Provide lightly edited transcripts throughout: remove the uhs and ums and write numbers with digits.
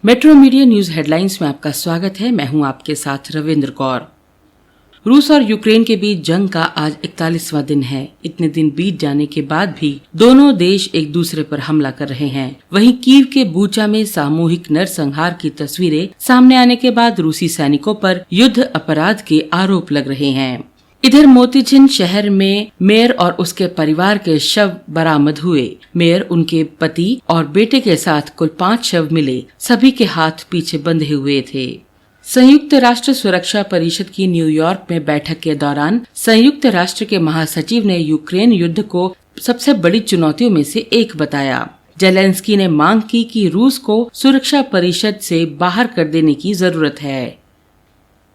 Metro media news headlines में आपका स्वागत है। मैं हूं आपके साथ रविंद्र कौर। रूस और यूक्रेन के बीच जंग का आज 41वां दिन है। इतने दिन बीत जाने के बाद भी दोनों देश एक दूसरे पर हमला कर रहे हैं। वहीं कीव के बूचा में सामूहिक नरसंहार की तस्वीरें सामने आने के बाद रूसी सैनिकों पर युद्ध अपराध के आरोप लग रहे हैं। इधर मोतीझिन शहर में मेयर और उसके परिवार के शव बरामद हुए। मेयर, उनके पति और बेटे के साथ कुल 5 शव मिले। सभी के हाथ पीछे बंधे हुए थे। संयुक्त राष्ट्र सुरक्षा परिषद की न्यूयॉर्क में बैठक के दौरान संयुक्त राष्ट्र के महासचिव ने यूक्रेन युद्ध को सबसे बड़ी चुनौतियों में से एक बताया। जेलेंस्की ने मांग की कि रूस को सुरक्षा परिषद से बाहर कर देने की जरूरत है।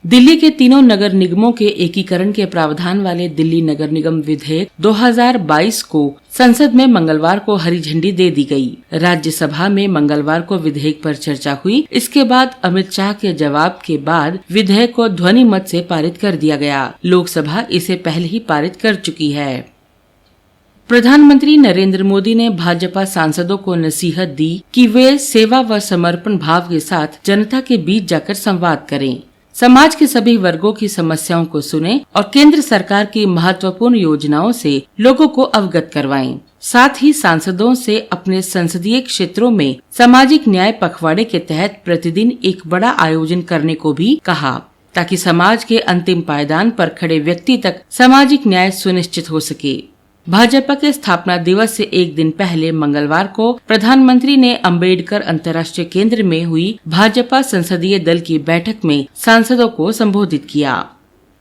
दिल्ली के तीनों नगर निगमों के एकीकरण के प्रावधान वाले दिल्ली नगर निगम विधेयक 2022 को संसद में मंगलवार को हरी झंडी दे दी गई। राज्यसभा में मंगलवार को विधेयक पर चर्चा हुई। इसके बाद अमित शाह के जवाब के बाद विधेयक को ध्वनि मत से पारित कर दिया गया। लोकसभा इसे पहले ही पारित कर चुकी है। प्रधानमंत्री नरेंद्र मोदी ने भाजपा सांसदों को नसीहत दी कि वे सेवा व समर्पण भाव के साथ जनता के बीच जाकर संवाद करें, समाज के सभी वर्गों की समस्याओं को सुने और केंद्र सरकार की महत्वपूर्ण योजनाओं से लोगों को अवगत करवाएं। साथ ही सांसदों से अपने संसदीय क्षेत्रों में सामाजिक न्याय पखवाड़े के तहत प्रतिदिन एक बड़ा आयोजन करने को भी कहा, ताकि समाज के अंतिम पायदान पर खड़े व्यक्ति तक सामाजिक न्याय सुनिश्चित हो सके। भाजपा के स्थापना दिवस से एक दिन पहले मंगलवार को प्रधानमंत्री ने अंबेडकर अंतर्राष्ट्रीय केंद्र में हुई भाजपा संसदीय दल की बैठक में सांसदों को संबोधित किया।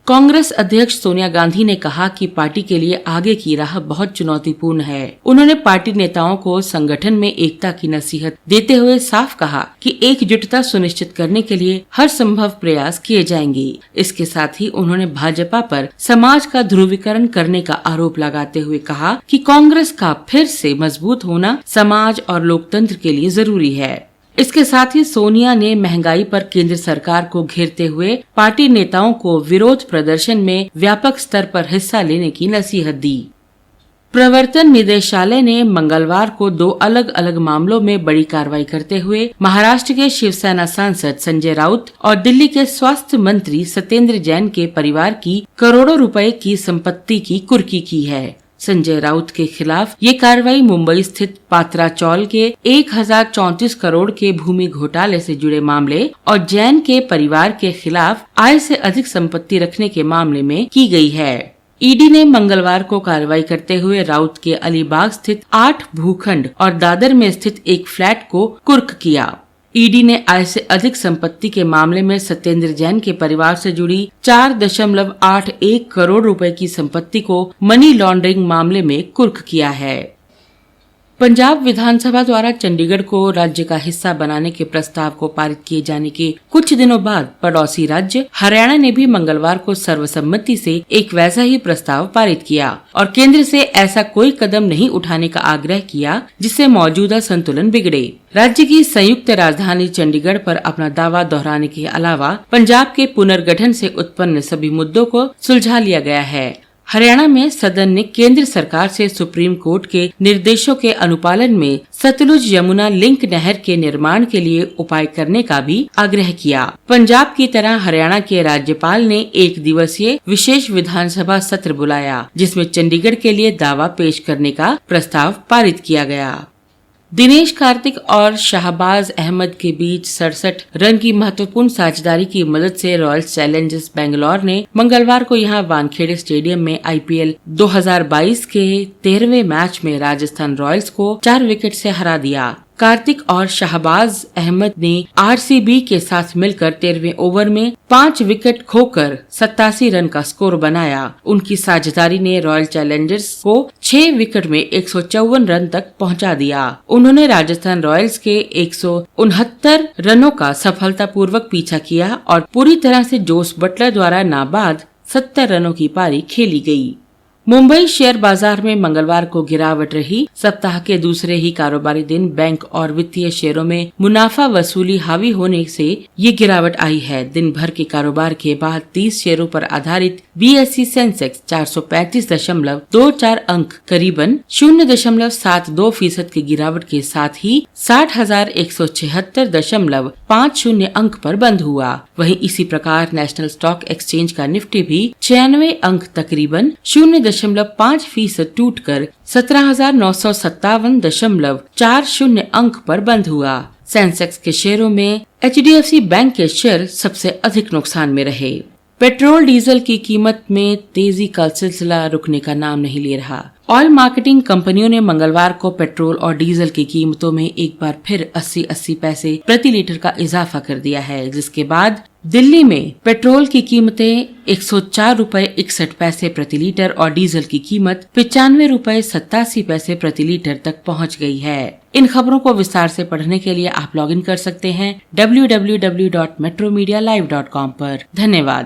कांग्रेस अध्यक्ष सोनिया गांधी ने कहा कि पार्टी के लिए आगे की राह बहुत चुनौतीपूर्ण है। उन्होंने पार्टी नेताओं को संगठन में एकता की नसीहत देते हुए साफ कहा कि एकजुटता सुनिश्चित करने के लिए हर संभव प्रयास किए जाएंगे। इसके साथ ही उन्होंने भाजपा पर समाज का ध्रुवीकरण करने का आरोप लगाते हुए कहा कि कांग्रेस का फिर से मजबूत होना समाज और लोकतंत्र के लिए जरूरी है। इसके साथ ही सोनिया ने महंगाई पर केंद्र सरकार को घेरते हुए पार्टी नेताओं को विरोध प्रदर्शन में व्यापक स्तर पर हिस्सा लेने की नसीहत दी। प्रवर्तन निदेशालय ने मंगलवार को 2 अलग अलग मामलों में बड़ी कार्रवाई करते हुए महाराष्ट्र के शिवसेना सांसद संजय राउत और दिल्ली के स्वास्थ्य मंत्री सत्येंद्र जैन के परिवार की करोड़ों रुपए की संपत्ति की कुर्की की है। संजय राउत के खिलाफ ये कार्रवाई मुंबई स्थित पात्रा चौल के 1034 करोड़ के भूमि घोटाले से जुड़े मामले और जैन के परिवार के खिलाफ आय से अधिक संपत्ति रखने के मामले में की गई है। ईडी ने मंगलवार को कार्रवाई करते हुए राउत के अलीबाग स्थित 8 भूखंड और दादर में स्थित एक फ्लैट को कुर्क किया। ईडी ने आय से अधिक संपत्ति के मामले में सत्येंद्र जैन के परिवार से जुड़ी 4.81 करोड़ रुपए की संपत्ति को मनी लॉन्ड्रिंग मामले में कुर्क किया है। पंजाब विधानसभा द्वारा चंडीगढ़ को राज्य का हिस्सा बनाने के प्रस्ताव को पारित किए जाने के कुछ दिनों बाद पड़ोसी राज्य हरियाणा ने भी मंगलवार को सर्वसम्मति से एक वैसा ही प्रस्ताव पारित किया और केंद्र से ऐसा कोई कदम नहीं उठाने का आग्रह किया जिससे मौजूदा संतुलन बिगड़े। राज्य की संयुक्त राजधानी चंडीगढ़ पर अपना दावा दोहराने के अलावा पंजाब के पुनर्गठन से उत्पन्न सभी मुद्दों को सुलझा लिया गया है। हरियाणा में सदन ने केंद्र सरकार से सुप्रीम कोर्ट के निर्देशों के अनुपालन में सतलुज यमुना लिंक नहर के निर्माण के लिए उपाय करने का भी आग्रह किया। पंजाब की तरह हरियाणा के राज्यपाल ने 1 दिवसीय विशेष विधानसभा सत्र बुलाया, जिसमें चंडीगढ़ के लिए दावा पेश करने का प्रस्ताव पारित किया गया। दिनेश कार्तिक और शाहबाज अहमद के बीच 67 रन की महत्वपूर्ण साझेदारी की मदद से रॉयल्स चैलेंजर्स बेंगलौर ने मंगलवार को यहां वानखेड़े स्टेडियम में आईपीएल 2022 के 13वें मैच में राजस्थान रॉयल्स को 4 विकेट से हरा दिया। कार्तिक और शाहबाज अहमद ने आरसीबी के साथ मिलकर 13वें ओवर में 5 विकेट खोकर 87 रन का स्कोर बनाया। उनकी साझेदारी ने रॉयल चैलेंजर्स को 6 विकेट में 154 रन तक पहुंचा दिया। उन्होंने राजस्थान रॉयल्स के 169 रनों का सफलतापूर्वक पीछा किया और पूरी तरह से जोस बटलर द्वारा नाबाद 70 रनों की पारी खेली गई। मुंबई शेयर बाजार में मंगलवार को गिरावट रही। सप्ताह के दूसरे ही कारोबारी दिन बैंक और वित्तीय शेयरों में मुनाफा वसूली हावी होने से ये गिरावट आई है। दिन भर के कारोबार के बाद 30 शेयरों पर आधारित BSE सेंसेक्स 435.24 अंक करीबन 0.72% की गिरावट के साथ ही 60,176.50 अंक पर बंद हुआ। वहीं इसी प्रकार नेशनल स्टॉक एक्सचेंज का निफ्टी भी 96 अंक तकरीबन 0.5% टूटकर 17,957.40 अंक पर बंद हुआ। सेंसेक्स के शेयरों में HDFC बैंक के शेयर सबसे अधिक नुकसान में रहे। पेट्रोल डीजल की कीमत में तेजी का सिलसिला रुकने का नाम नहीं ले रहा। ऑयल मार्केटिंग कंपनियों ने मंगलवार को पेट्रोल और डीजल की कीमतों में एक बार फिर 80-80 पैसे प्रति लीटर का इजाफा कर दिया है, जिसके बाद दिल्ली में पेट्रोल की कीमतें 104 रुपए 61 पैसे प्रति लीटर और डीजल की कीमत 95 रुपए 87 पैसे प्रति लीटर तक पहुंच गई है। इन खबरों को विस्तार से पढ़ने के लिए आप लॉगिन कर सकते हैं www.metromedialive.com पर। धन्यवाद।